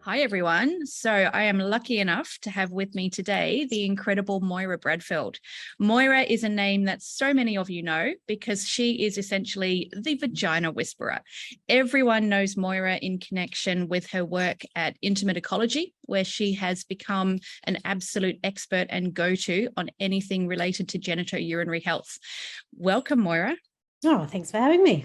Hi, everyone. So I am lucky enough to have with me today the incredible Moira Bradfield. Moira is a name that so many of you know because she is essentially the vagina whisperer. Everyone knows Moira in connection with her work at Intimate Ecology, where she has become an absolute expert and go-to on anything related to genitourinary health. Welcome, Moira. Oh, thanks for having me.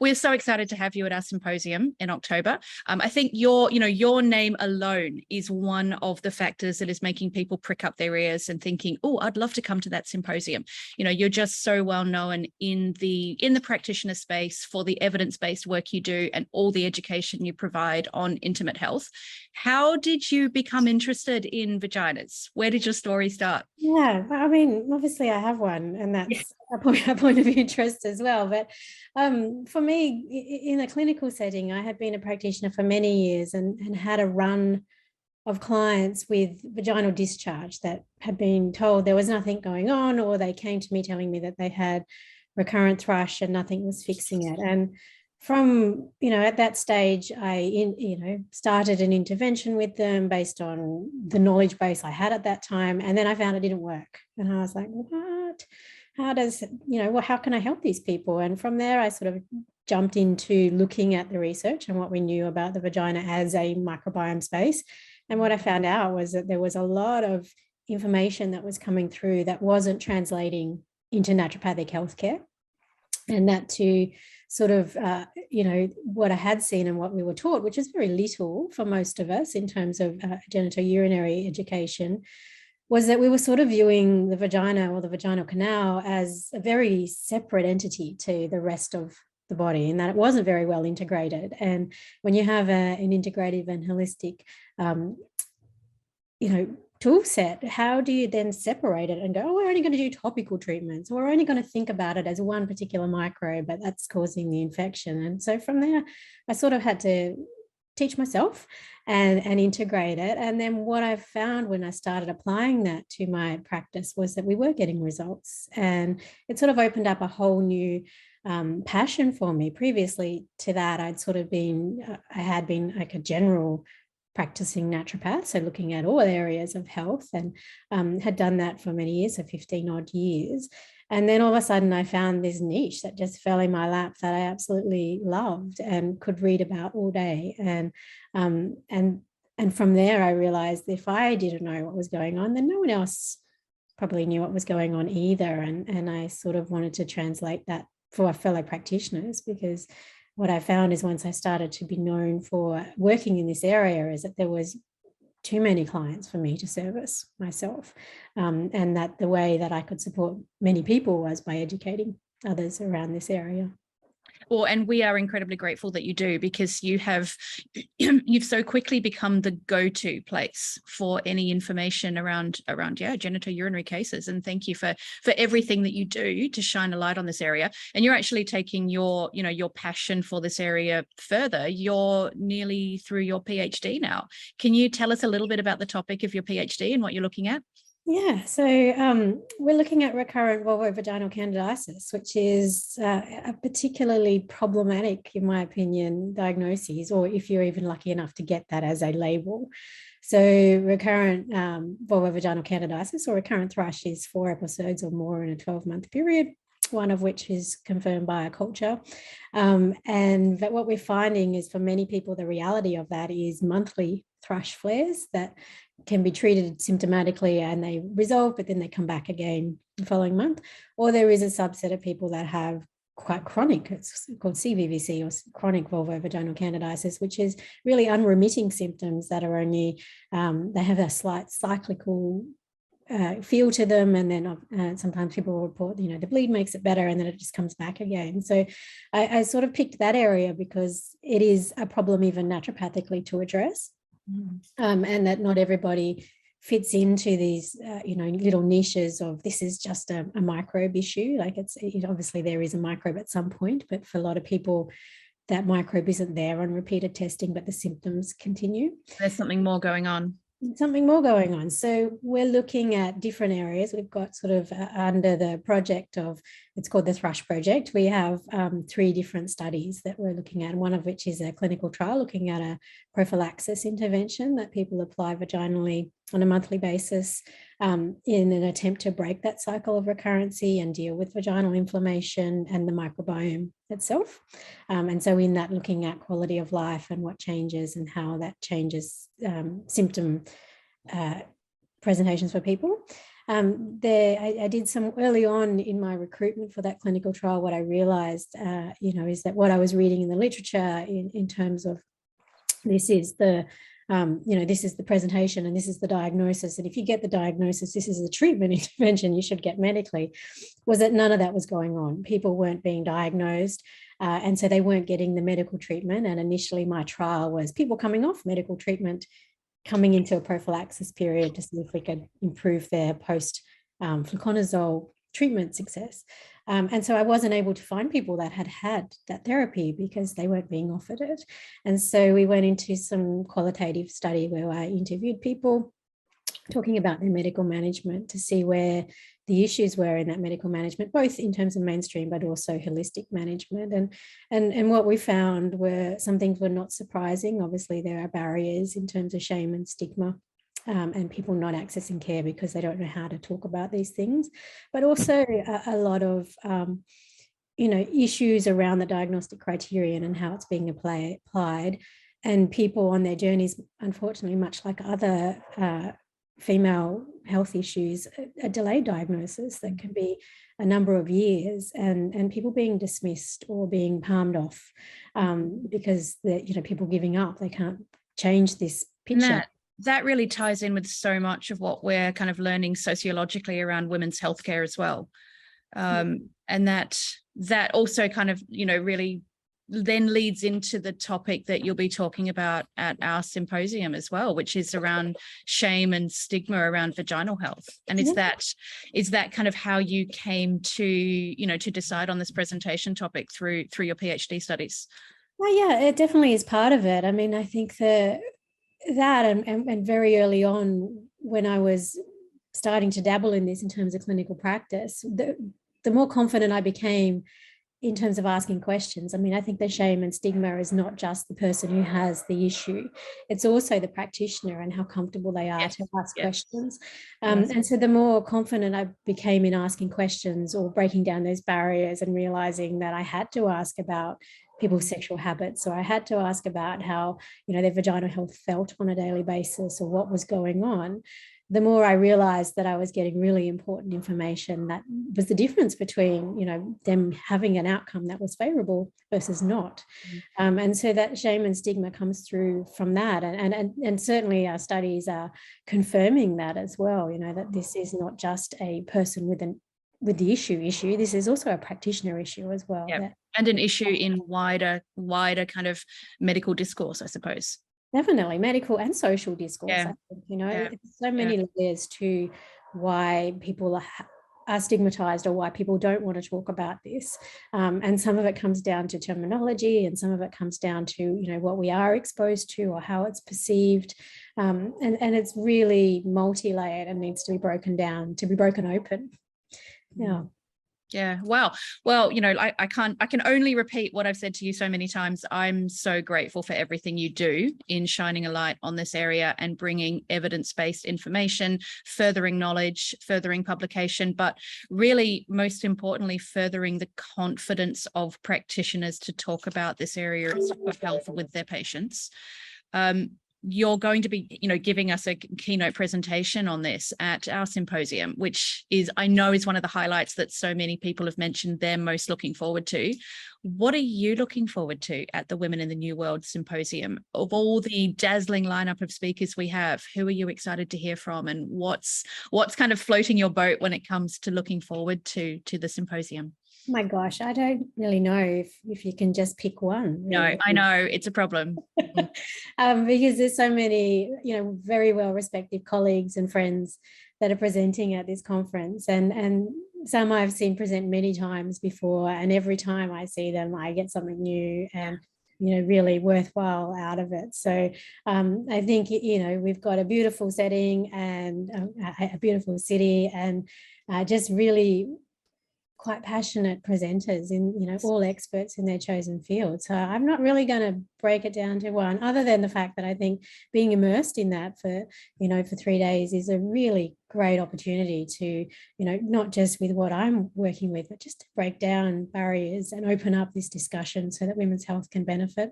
We're so excited to have you at our symposium in October. I think your name alone is one of the factors that is making people prick up their ears and thinking, oh, I'd love to come to that symposium. You're just so well known in the practitioner space for the evidence-based work you do and all the education you provide on intimate health. How did you become interested in vaginas? Where did your story start? Yeah, I mean, obviously I have one, and that's a point of interest as well. But for me, in a clinical setting, I had been a practitioner for many years and had a run of clients with vaginal discharge that had been told there was nothing going on, or they came to me telling me that they had recurrent thrush and nothing was fixing it. And from, at that stage, I started an intervention with them based on the knowledge base I had at that time. And then I found it didn't work. And I was like, what? How does, how can I help these people? And from there, I sort of jumped into looking at the research and what we knew about the vagina as a microbiome space. And what I found out was that there was a lot of information that was coming through that wasn't translating into naturopathic healthcare. And that to sort of, what I had seen and what we were taught, which is very little for most of us in terms of genitourinary education, was that we were sort of viewing the vagina or the vaginal canal as a very separate entity to the rest of the body, and that it wasn't very well integrated. And when you have an integrative and holistic, tool set, how do you then separate it and go, oh, we're only going to do topical treatments, or we're only going to think about it as one particular microbe, but that's causing the infection? And so from there, I sort of had to teach myself and integrate it. And then what I found when I started applying that to my practice was that we were getting results, and it sort of opened up a whole new passion for me. Previously to that, I had been like a general practicing naturopath, so looking at all areas of health, and had done that for many years, so 15 odd years. And then all of a sudden I found this niche that just fell in my lap that I absolutely loved and could read about all day. And from there I realized if I didn't know what was going on, then no one else probably knew what was going on either. And I sort of wanted to translate that for fellow practitioners, because what I found is once I started to be known for working in this area is that there was too many clients for me to service myself, and that the way that I could support many people was by educating others around this area. Well, and we are incredibly grateful that you do, because you've so quickly become the go-to place for any information around genitourinary cases. And thank you for everything that you do to shine a light on this area. And you're actually taking your passion for this area further. You're nearly through your PhD now. Can you tell us a little bit about the topic of your PhD and what you're looking at? Yeah, so we're looking at recurrent vulvovaginal candidiasis, which is a particularly problematic, in my opinion, diagnosis, or if you're even lucky enough to get that as a label. So recurrent vulvovaginal candidiasis or recurrent thrush is 4 episodes or more in a 12-month period, one of which is confirmed by a culture. And that what we're finding is, for many people, the reality of that is monthly thrush flares that can be treated symptomatically and they resolve, but then they come back again the following month. Or there is a subset of people that have quite chronic, it's called CVVC, or chronic vulvovaginal candidiasis, which is really unremitting symptoms that are only, they have a slight cyclical feel to them, and then sometimes people will report, the bleed makes it better, and then it just comes back again. So I sort of picked that area because it is a problem even naturopathically to address, and that not everybody fits into these little niches of this is just a microbe issue. Like obviously there is a microbe at some point, but for a lot of people that microbe isn't there on repeated testing, but the symptoms continue. There's something more going on. So we're looking at different areas. We've got sort of under the project of it's called the Thrush Project. We have 3 different studies that we're looking at, one of which is a clinical trial looking at a prophylaxis intervention that people apply vaginally on a monthly basis in an attempt to break that cycle of recurrency and deal with vaginal inflammation and the microbiome itself. And so in that, looking at quality of life and what changes and how that changes symptom presentations for people. I did some early on in my recruitment for that clinical trial. What I realized, is that what I was reading in the literature in terms of this is the, this is the presentation and this is the diagnosis. And if you get the diagnosis, this is the treatment intervention you should get medically, was that none of that was going on. People weren't being diagnosed. And so they weren't getting the medical treatment. And initially my trial was people coming off medical treatment, coming into a prophylaxis period to see if we could improve their post-fluconazole treatment success. And so I wasn't able to find people that had had that therapy because they weren't being offered it. And so we went into some qualitative study where I interviewed people talking about their medical management to see where the issues were in that medical management, both in terms of mainstream, but also holistic management. And what we found were some things were not surprising. Obviously, there are barriers in terms of shame and stigma and people not accessing care because they don't know how to talk about these things, but also a lot of, issues around the diagnostic criterion and how it's being applied. And people on their journeys, unfortunately, much like other female health issues, a delayed diagnosis that can be a number of years, and people being dismissed or being palmed off because people giving up, they can't change this picture. That really ties in with so much of what we're kind of learning sociologically around women's healthcare as well. And that also kind of, really then leads into the topic that you'll be talking about at our symposium as well, which is around shame and stigma around vaginal health. And is that kind of how you came to, to decide on this presentation topic through your PhD studies? Well, yeah, it definitely is part of it. I mean, I think that and very early on when I was starting to dabble in this in terms of clinical practice, the more confident I became in terms of asking questions. I mean, I think the shame and stigma is not just the person who has the issue, it's also the practitioner and how comfortable they are to ask questions. And so the more confident I became in asking questions or breaking down those barriers and realizing that I had to ask about people's sexual habits, or I had to ask about how, their vaginal health felt on a daily basis or what was going on, the more I realized that I was getting really important information that was the difference between, them having an outcome that was favorable versus not. And so that shame and stigma comes through from that. And certainly our studies are confirming that as well, that this is not just a person with the issue. This is also a practitioner issue as well. Yeah. And an issue in wider kind of medical discourse, I suppose. Definitely medical and social discourse. I think, there's so many layers to why people are stigmatized or why people don't want to talk about this. And some of it comes down to terminology, and some of it comes down to, what we are exposed to or how it's perceived. And it's really multi-layered and needs to be broken down, to be broken open. Yeah. Yeah. Wow. Well, I can only repeat what I've said to you so many times. I'm so grateful for everything you do in shining a light on this area and bringing evidence-based information, furthering knowledge, furthering publication, but really, most importantly, furthering the confidence of practitioners to talk about this area of health with their patients. You're going to be, giving us a keynote presentation on this at our symposium, which I know is one of the highlights that so many people have mentioned they're most looking forward to. What are you looking forward to at the Women in the New World Symposium? Of all the dazzling lineup of speakers we have, who are you excited to hear from, and what's kind of floating your boat when it comes to looking forward to the symposium? My gosh, I don't really know if you can just pick one. Really. No, I know it's a problem. Because there's so many, very well-respected colleagues and friends that are presenting at this conference, and some I've seen present many times before, and every time I see them, I get something new and really worthwhile out of it. So I think we've got a beautiful setting and a beautiful city, and just really quite passionate presenters in, all experts in their chosen field. So I'm not really going to break it down to one, other than the fact that I think being immersed in that for 3 days is a really great opportunity to, not just with what I'm working with, but just to break down barriers and open up this discussion so that women's health can benefit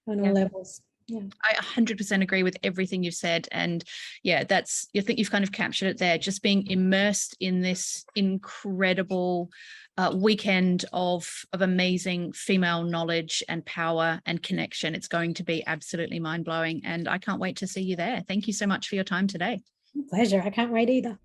on all levels. Yeah. I 100% agree with everything you've said. And yeah, I think you've kind of captured it there, just being immersed in this incredible weekend of amazing female knowledge and power and connection. It's going to be absolutely mind-blowing. And I can't wait to see you there. Thank you so much for your time today. Pleasure. I can't wait either.